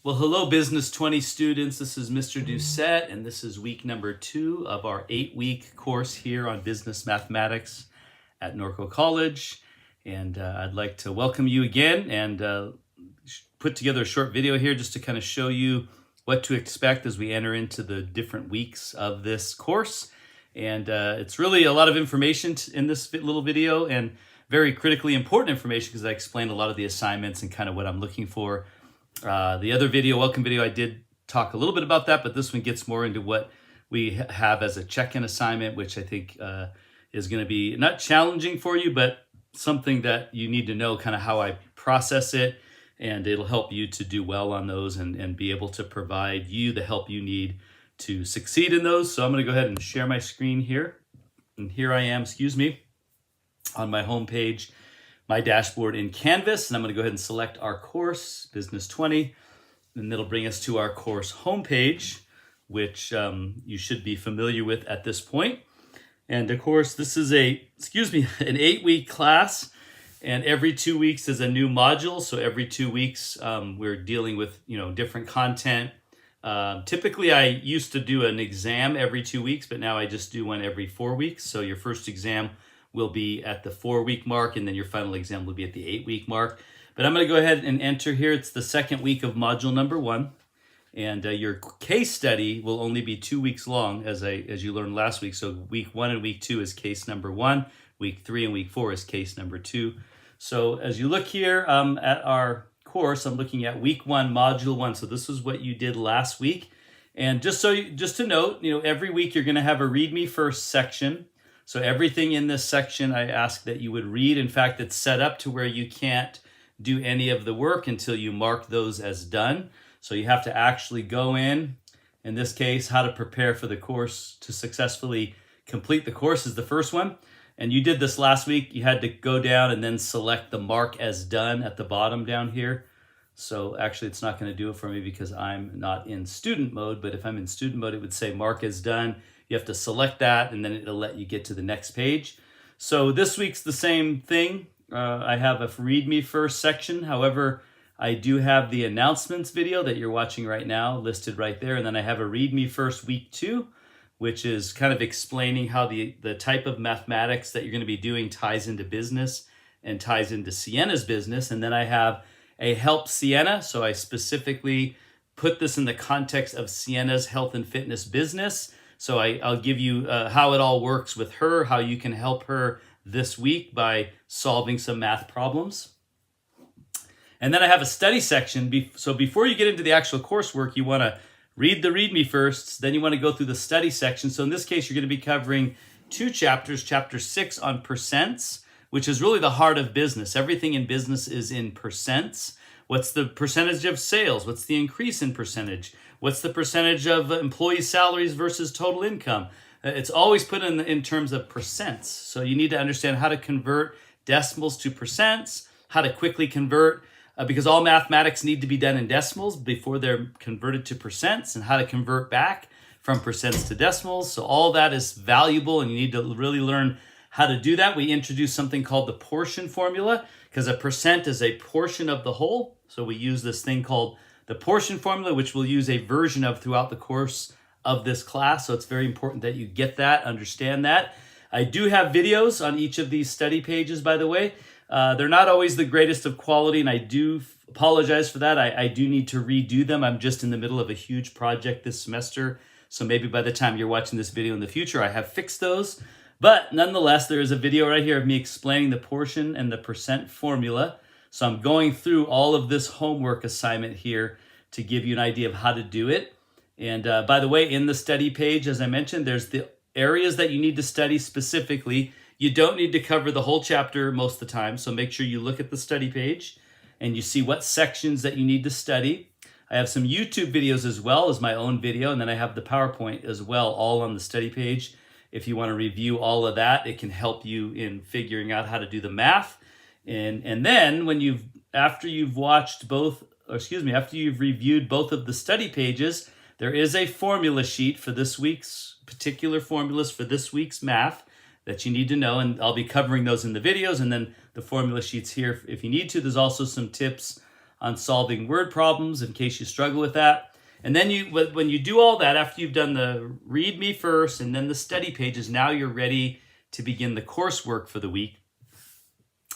Well, hello, Business 20 students. This is Mr. D, and this is week number 2 of our 8-week course here on business mathematics at Norco College. And I'd like to welcome you again and put together a short video here just to kind of show you what to expect as we enter into the different weeks of this course. And it's really a lot of information in this little video, and very critically important information because I explained a lot of the assignments and kind of what I'm looking for. The other video, welcome video, I did talk a little bit about that, but this one gets more into what we have as a check-in assignment, which I think is going to be not challenging for you, but something that you need to know kind of how I process it, and it'll help you to do well on those and be able to provide you the help you need to succeed in those. So I'm going to go ahead and share my screen here. And here I am, on my home page, my dashboard in Canvas, and I'm going to go ahead and select our course, Business 20, and it'll bring us to our course homepage, which you should be familiar with at this point. And of course, this is an 8-week class, and every 2 weeks is a new module. So every 2 weeks, we're dealing with different content. Typically, I used to do an exam every 2 weeks, but now I just do one every 4 weeks. So your first exam will be at the 4-week mark, and then your final exam will be at the 8-week mark. But I'm going to go ahead and enter here. It's the second week of module number 1, and your case study will only be 2 weeks long, as you learned last week. So week 1 and week 2 is case number 1. Week 3 and week 4 is case number 2. So as you look here at our course, I'm looking at week 1, module 1. So this is what you did last week. And just to note, every week you're going to have a read me first section. So everything in this section, I ask that you would read. In fact, it's set up to where you can't do any of the work until you mark those as done. So you have to actually go in this case, how to prepare for the course to successfully complete the course is the first one. And you did this last week. You had to go down and then select the mark as done at the bottom down here. So actually, it's not going to do it for me because I'm not in student mode. But if I'm in student mode, it would say mark as done. You have to select that, and then it'll let you get to the next page. So this week's the same thing. I have a read me first section. However, I do have the announcements video that you're watching right now listed right there. And then I have a read me first week 2, which is kind of explaining how the type of mathematics that you're going to be doing ties into business and ties into Sienna's business. And then I have a help Sienna. So I specifically put this in the context of Sienna's health and fitness business. So I'll give you how it all works with her, how you can help her this week by solving some math problems. And then I have a study section. So before you get into the actual coursework, you want to read the read me first, then you want to go through the study section. So in this case, you're going to be covering 2 chapters, chapter 6 on percents, which is really the heart of business. Everything in business is in percents. What's the percentage of sales? What's the increase in percentage? What's the percentage of employee salaries versus total income? It's always put in terms of percents. So you need to understand how to convert decimals to percents, how to quickly convert, because all mathematics need to be done in decimals before they're converted to percents, and how to convert back from percents to decimals. So all that is valuable, and you need to really learn how to do that. We introduced something called the portion formula, because a percent is a portion of the whole. So we use this thing called the portion formula, which we'll use a version of throughout the course of this class. So it's very important that you get that, understand that. I do have videos on each of these study pages, by the way. They're not always the greatest of quality, and I do apologize for that. I do need to redo them. I'm just in the middle of a huge project this semester. So maybe by the time you're watching this video in the future, I have fixed those. But nonetheless, there is a video right here of me explaining the portion and the percent formula. So I'm going through all of this homework assignment here to give you an idea of how to do it. And by the way, in the study page, as I mentioned, there's the areas that you need to study specifically. You don't need to cover the whole chapter most of the time. So make sure you look at the study page and you see what sections that you need to study. I have some YouTube videos as well as my own video. And then I have the PowerPoint as well, all on the study page. If you want to review all of that, it can help you in figuring out how to do the math. And then after you've reviewed both of the study pages, there is a formula sheet for this week's particular formulas for this week's math that you need to know, and I'll be covering those in the videos, and then the formula sheets here if you need to. There's also some tips on solving word problems in case you struggle with that. And then when you do all that, after you've done the read me first and then the study pages, now you're ready to begin the coursework for the week.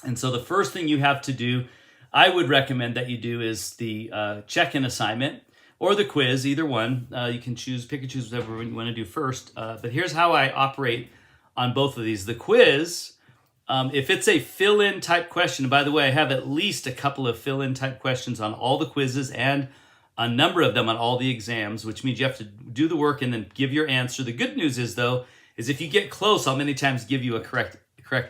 And so the first thing you have to do, I would recommend that you do, is the check-in assignment or the quiz, either one. You can pick and choose whatever you want to do first. But here's how I operate on both of these. The quiz, if it's a fill-in type question, and by the way, I have at least a couple of fill-in type questions on all the quizzes and a number of them on all the exams, which means you have to do the work and then give your answer. The good news is, though, is if you get close, I'll many times give you a correct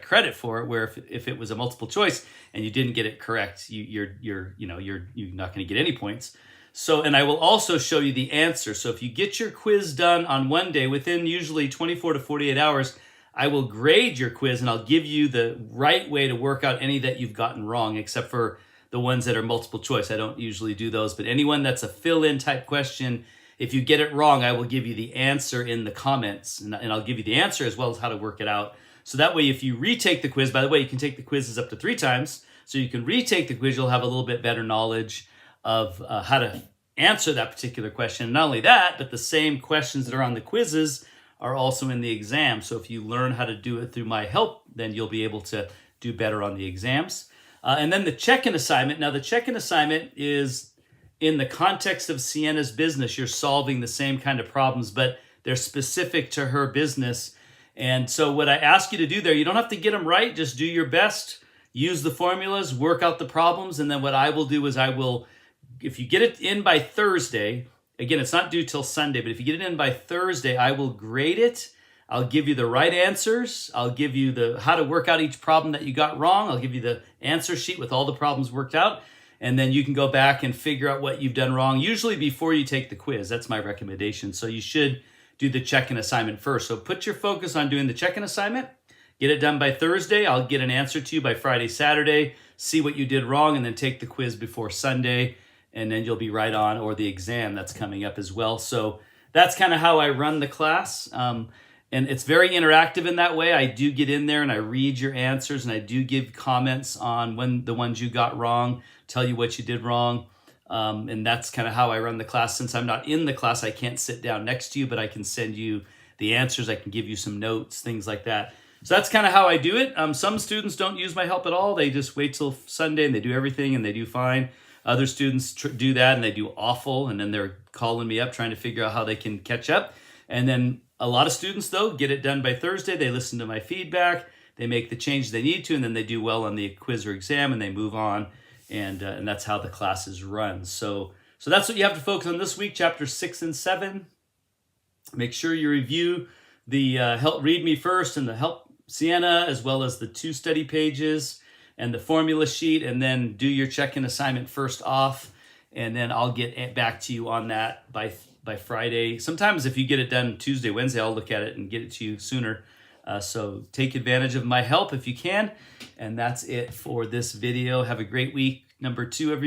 credit for it, where if it was a multiple choice and you didn't get it correct, you're not going to get any points. So, and I will also show you the answer. So if you get your quiz done on one day, within usually 24 to 48 hours, I will grade your quiz and I'll give you the right way to work out any that you've gotten wrong, except for the ones that are multiple choice. I don't usually do those, but anyone that's a fill-in type question, if you get it wrong, I will give you the answer in the comments, and I'll give you the answer as well as how to work it out. So that way, if you retake the quiz, by the way, you can take the quizzes up to 3 times, so you can retake the quiz, you'll have a little bit better knowledge of how to answer that particular question. And not only that, but the same questions that are on the quizzes are also in the exam. So if you learn how to do it through my help, then you'll be able to do better on the exams. And then the check-in assignment. Now, the check-in assignment is in the context of Sienna's business. You're solving the same kind of problems, but they're specific to her business. And so what I ask you to do there, you don't have to get them right. Just do your best. Use the formulas, work out the problems. And then what I will do is if you get it in by Thursday, again, it's not due till Sunday, but if you get it in by Thursday, I will grade it. I'll give you the right answers. I'll give you how to work out each problem that you got wrong. I'll give you the answer sheet with all the problems worked out. And then you can go back and figure out what you've done wrong, usually before you take the quiz. That's my recommendation. So you should do the check-in assignment first. So put your focus on doing the check-in assignment. Get it done by Thursday. I'll get an answer to you by Friday, Saturday. See what you did wrong, and then take the quiz before Sunday. And then you'll be right on, or the exam that's coming up as well. So that's kind of how I run the class. And it's very interactive in that way. I do get in there and I read your answers, and I do give comments on the ones you got wrong, tell you what you did wrong. And that's kind of how I run the class. Since I'm not in the class, I can't sit down next to you, but I can send you the answers. I can give you some notes, things like that. So that's kind of how I do it. Some students don't use my help at all. They just wait till Sunday and they do everything and they do fine. Other students do that and they do awful, and then they're calling me up trying to figure out how they can catch up. And then a lot of students, though, get it done by Thursday. They listen to my feedback, they make the changes they need to, and then they do well on the quiz or exam, and they move on. And that's how the classes run. So that's what you have to focus on this week, chapters 6 and 7. Make sure you review the Help Read Me First and the Help Sienna, as well as the 2 study pages and the formula sheet, and then do your check-in assignment first off, and then I'll get back to you on that by Friday. Sometimes if you get it done Tuesday, Wednesday, I'll look at it and get it to you sooner. So take advantage of my help if you can. And that's it for this video. Have a great week, number 2, everybody.